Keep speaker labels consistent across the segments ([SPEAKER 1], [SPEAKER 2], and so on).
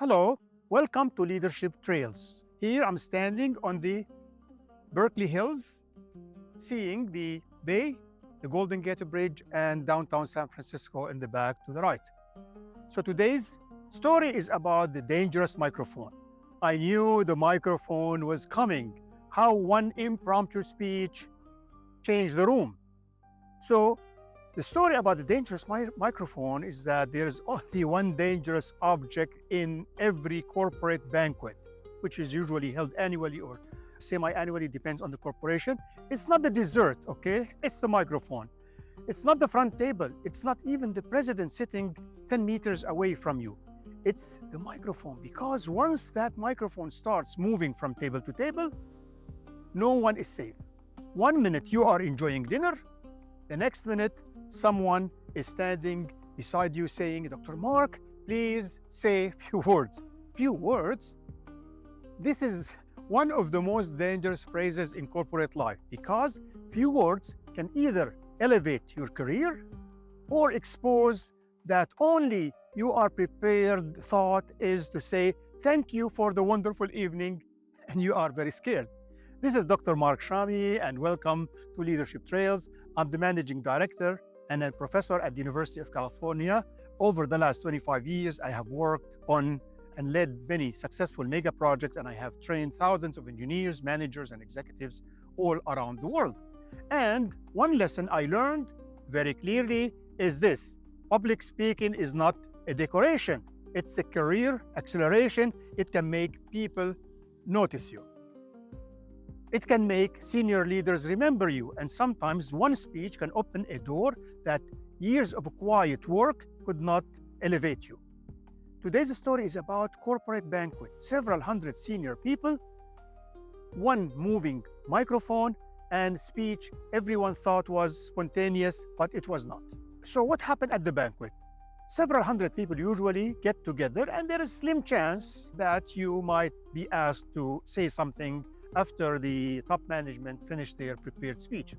[SPEAKER 1] Hello, welcome to Leadership Trails. Here I'm standing on the Berkeley Hills, seeing the bay, the Golden Gate Bridge, and downtown San Francisco in the back to the right. So today's story is about the dangerous microphone. I knew the microphone was coming, how one impromptu speech changed the room. So the story about the dangerous microphone is that there is only one dangerous object in every corporate banquet, which is usually held annually or semi-annually, depends on the corporation. It's not the dessert, okay? It's the microphone. It's not the front table. It's not even the president sitting 10 meters away from you. It's the microphone, because once that microphone starts moving from table to table, no one is safe. 1 minute you are enjoying dinner, the next minute someone is standing beside you saying, Dr. Mark, please say a few words. Few words? This is one of the most dangerous phrases in corporate life, because few words can either elevate your career or expose that only you are prepared thought is to say thank you for the wonderful evening, and you are very scared. This is Dr. Mark Shami, and welcome to Leadership Trails. I'm the managing director and a professor at the University of California. Over the last 25 years, I have worked on and led many successful mega projects, and I have trained thousands of engineers, managers, and executives all around the world. And one lesson I learned very clearly is this: public speaking is not a decoration. It's a career acceleration. It can make people notice you. It can make senior leaders remember you, and sometimes one speech can open a door that years of quiet work could not elevate you. Today's story is about corporate banquet. Several hundred senior people, one moving microphone, and speech everyone thought was spontaneous, but it was not. So what happened at the banquet? Several hundred people usually get together, and there is a slim chance that you might be asked to say something after the top management finished their prepared speech.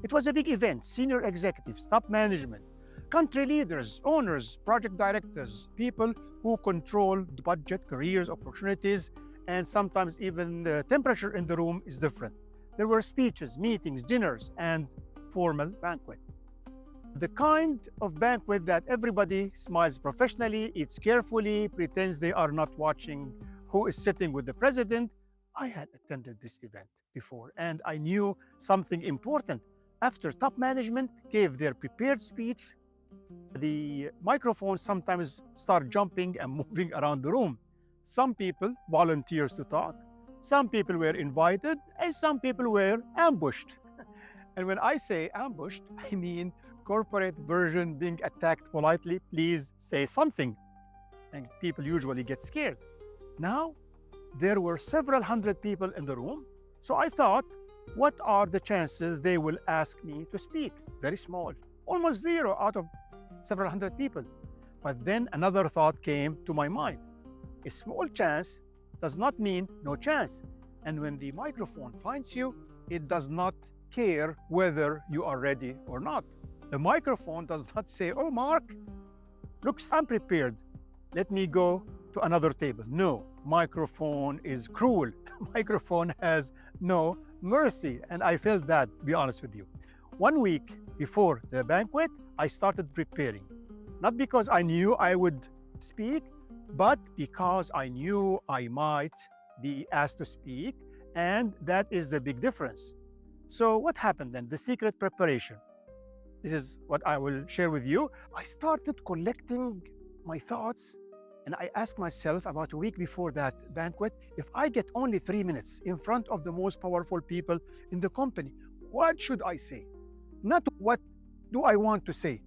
[SPEAKER 1] It was a big event. Senior executives, top management, country leaders, owners, project directors, people who control the budget, careers, opportunities, and sometimes even the temperature in the room is different. There were speeches, meetings, dinners, and formal banquet. The kind of banquet that everybody smiles professionally, eats carefully, pretends they are not watching who is sitting with the president. I had attended this event before, and I knew something important. After top management gave their prepared speech, the microphones sometimes start jumping and moving around the room. Some people volunteered to talk, some people were invited, and some people were ambushed. And when I say ambushed, I mean corporate version being attacked politely, please say something. And people usually get scared. Now, there were several hundred people in the room, so I thought, what are the chances they will ask me to speak? Very small, almost zero out of several hundred people. But then another thought came to my mind. A small chance does not mean no chance. And when the microphone finds you, it does not care whether you are ready or not. The microphone does not say, oh, Mark, looks unprepared, let me go to another table. No, microphone is cruel. Microphone has no mercy. And I felt that, to be honest with you. 1 week before the banquet, I started preparing. Not because I knew I would speak, but because I knew I might be asked to speak. And that is the big difference. So what happened then? The secret preparation. This is what I will share with you. I started collecting my thoughts, and I asked myself about a week before that banquet, if I get only 3 minutes in front of the most powerful people in the company, what should I say? Not what do I want to say,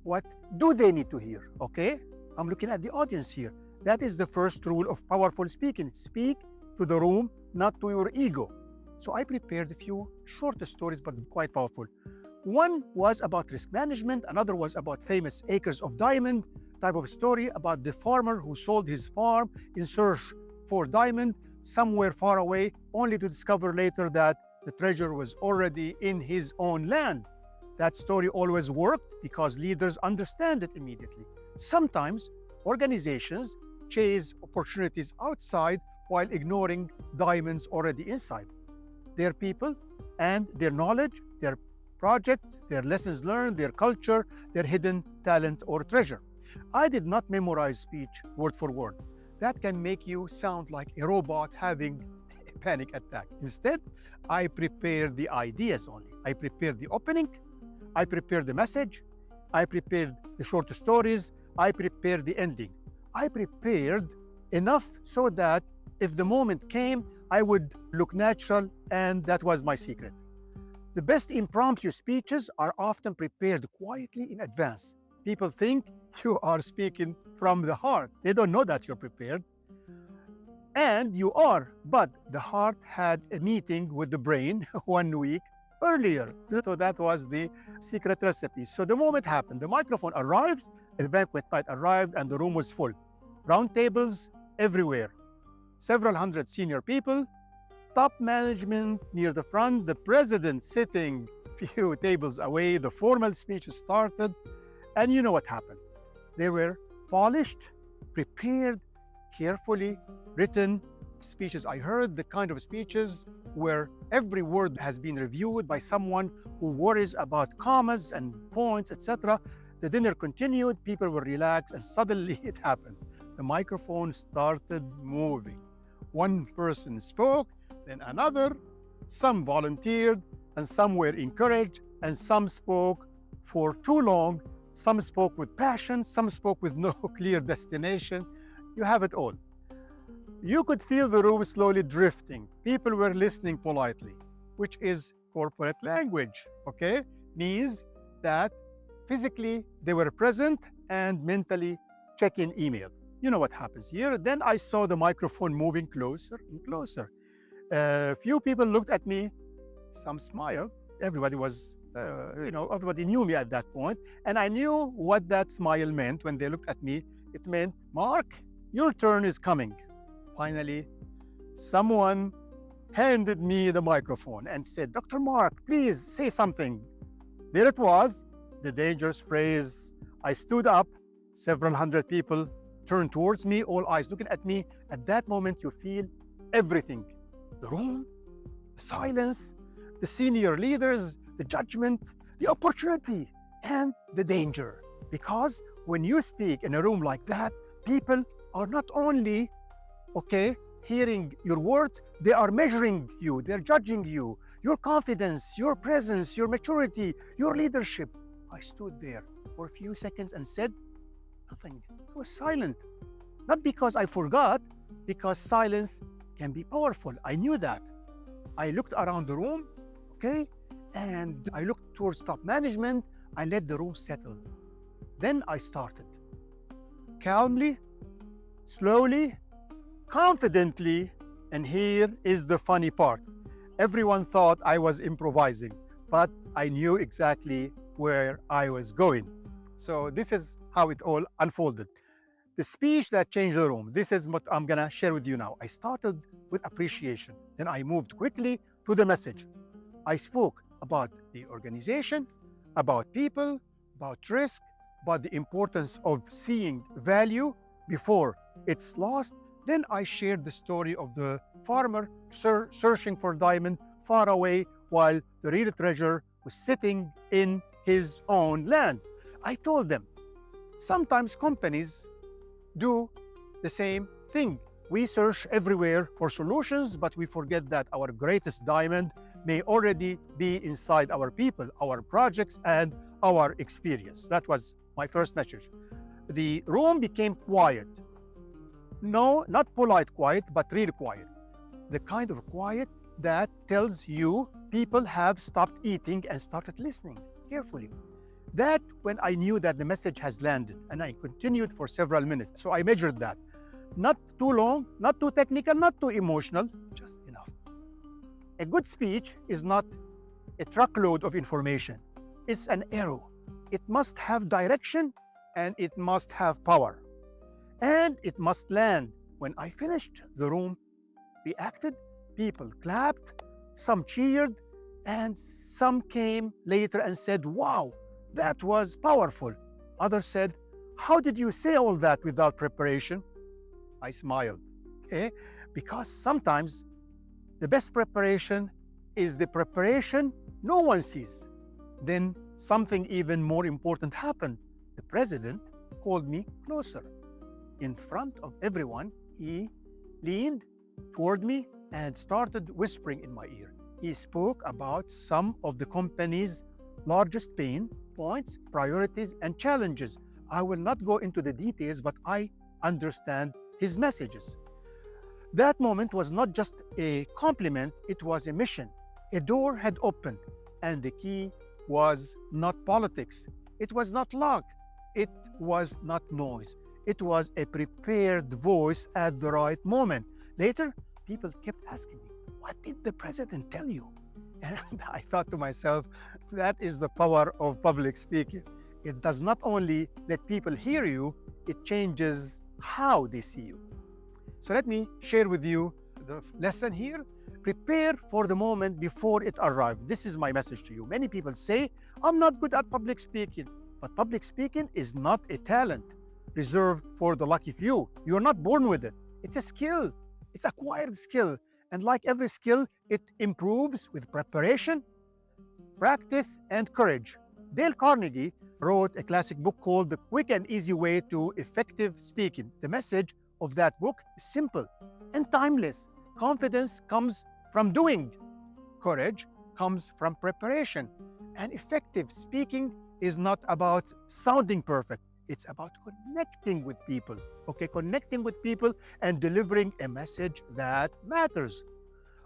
[SPEAKER 1] what do they need to hear, okay? I'm looking at the audience here. That is the first rule of powerful speaking. Speak to the room, not to your ego. So I prepared a few short stories, but quite powerful. One was about risk management, another was about famous acres of diamond type of story about the farmer who sold his farm in search for diamond somewhere far away, only to discover later that the treasure was already in his own land. That story always worked because leaders understand it immediately. Sometimes organizations chase opportunities outside while ignoring diamonds already inside. Their people and their knowledge, their project, their lessons learned, their culture, their hidden talent or treasure. I did not memorize speech word for word. That can make you sound like a robot having a panic attack. Instead, I prepared the ideas only. I prepared the opening, I prepared the message, I prepared the short stories, I prepared the ending. I prepared enough so that if the moment came, I would look natural, and that was my secret. The best impromptu speeches are often prepared quietly in advance. People think you are speaking from the heart. They don't know that you're prepared. And you are, but the heart had a meeting with the brain 1 week earlier. So that was the secret recipe. So the moment happened, the microphone arrives, the banquet night arrived, and the room was full. Round tables everywhere. Several hundred senior people, top management near the front, the president sitting few tables away. The formal speech started. And you know what happened? They were polished, prepared, carefully written speeches. I heard the kind of speeches where every word has been reviewed by someone who worries about commas and points, etc. The dinner continued, people were relaxed, and suddenly it happened. The microphone started moving. One person spoke, then another. Some volunteered, and some were encouraged, and some spoke for too long. Some spoke with passion, some spoke with no clear destination. You have it all. You could feel the room slowly drifting. People were listening politely, which is corporate language, okay? Means that physically they were present and mentally checking email. You know what happens here. Then I saw the microphone moving closer and closer. A few people looked at me, some smiled. Everybody was everybody knew me at that point, and I knew what that smile meant. When they looked at me, it meant, Mark, your turn is coming. Finally, someone handed me the microphone and said, Dr. Mark, please say something. There it was, the dangerous phrase. I stood up, several hundred people turned towards me, all eyes looking at me. At that moment, you feel everything. The room, the silence, the senior leaders, the judgment, the opportunity, and the danger. Because when you speak in a room like that, people are not only, hearing your words, they are measuring you, they're judging you, your confidence, your presence, your maturity, your leadership. I stood there for a few seconds and said nothing. I was silent. Not because I forgot, because silence can be powerful. I knew that. I looked around the room, and I looked towards top management. I let the room settle. Then I started. Calmly, slowly, confidently, and here is the funny part. Everyone thought I was improvising, but I knew exactly where I was going. So this is how it all unfolded. The speech that changed the room, this is what I'm gonna share with you now. I started with appreciation. Then I moved quickly to the message. I spoke about the organization, about people, about risk, about the importance of seeing value before it's lost. Then I shared the story of the farmer searching for diamond far away while the real treasure was sitting in his own land. I told them, sometimes companies do the same thing. We search everywhere for solutions, but we forget that our greatest diamond may already be inside our people, our projects, and our experience. That was my first message. The room became quiet. No, not polite quiet, but real quiet. The kind of quiet that tells you people have stopped eating and started listening carefully. That when I knew that the message has landed, and I continued for several minutes. So I measured that. Not too long, not too technical, not too emotional, just enough. A good speech is not a truckload of information. It's an arrow. It must have direction and it must have power. And it must land. When I finished, the room reacted, people clapped, some cheered, and some came later and said, wow, that was powerful. Others said, how did you say all that without preparation? I smiled, okay? Because sometimes the best preparation is the preparation no one sees. Then something even more important happened. The president called me closer. In front of everyone, he leaned toward me and started whispering in my ear. He spoke about some of the company's largest pain points, priorities, and challenges. I will not go into the details, but I understand his messages. That moment was not just a compliment, it was a mission. A door had opened, and the key was not politics. It was not luck. It was not noise. It was a prepared voice at the right moment. Later, people kept asking me, "What did the president tell you?" And I thought to myself, that is the power of public speaking. It does not only let people hear you, it changes how they see you. So let me share with you the lesson here. Prepare for the moment before it arrives. This is my message to you. Many people say, "I'm not good at public speaking." But public speaking is not a talent reserved for the lucky few. You're not born with it. It's a skill. It's acquired skill. And like every skill, it improves with preparation, practice, and courage. Dale Carnegie wrote a classic book called The Quick and Easy Way to Effective Speaking. The message of that book is simple and timeless. Confidence comes from doing. Courage comes from preparation. And effective speaking is not about sounding perfect. It's about connecting with people. Okay, connecting with people and delivering a message that matters.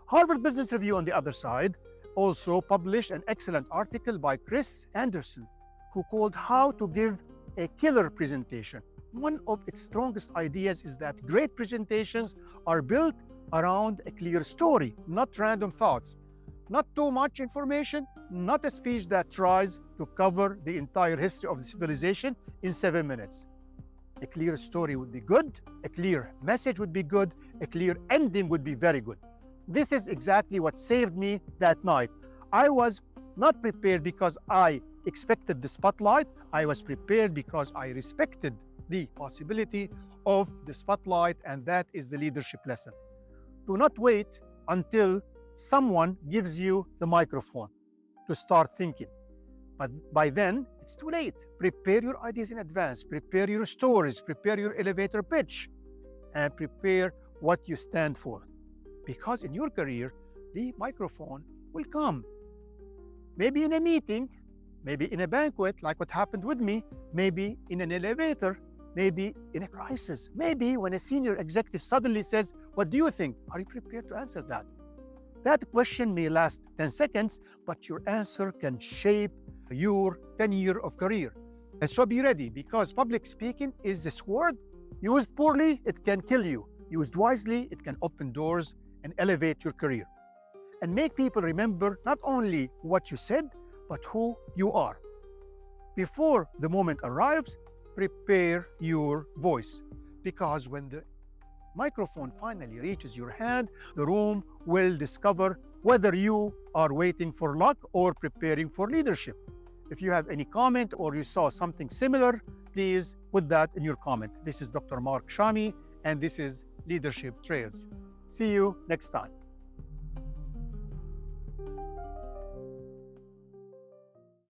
[SPEAKER 1] Harvard Business Review, on the other side, also published an excellent article by Chris Anderson, who called How to Give a Killer Presentation. One of its strongest ideas is that great presentations are built around a clear story, not random thoughts. Not too much information, not a speech that tries to cover the entire history of the civilization in 7 minutes. A clear story would be good, a clear message would be good, a clear ending would be very good. This is exactly what saved me that night. I was not prepared because I expected the spotlight. I was prepared because I respected the possibility of the spotlight, and that is the leadership lesson. Do not wait until someone gives you the microphone to start thinking. But by then, it's too late. Prepare your ideas in advance. Prepare your stories. Prepare your elevator pitch. And prepare what you stand for. Because in your career, the microphone will come. Maybe in a meeting, maybe in a banquet, like what happened with me, maybe in an elevator, maybe in a crisis, maybe when a senior executive suddenly says, "What do you think?" Are you prepared to answer that? That question may last 10 seconds, but your answer can shape your 10-year of career. And so be ready, because public speaking is a sword. Used poorly, it can kill you. Used wisely, it can open doors and elevate your career. And make people remember not only what you said, but who you are. Before the moment arrives, prepare your voice. Because when the microphone finally reaches your hand, the room will discover whether you are waiting for luck or preparing for leadership. If you have any comment or you saw something similar, please put that in your comment. This is Dr. Mark Shami, and this is Leadership Trails. See you next time.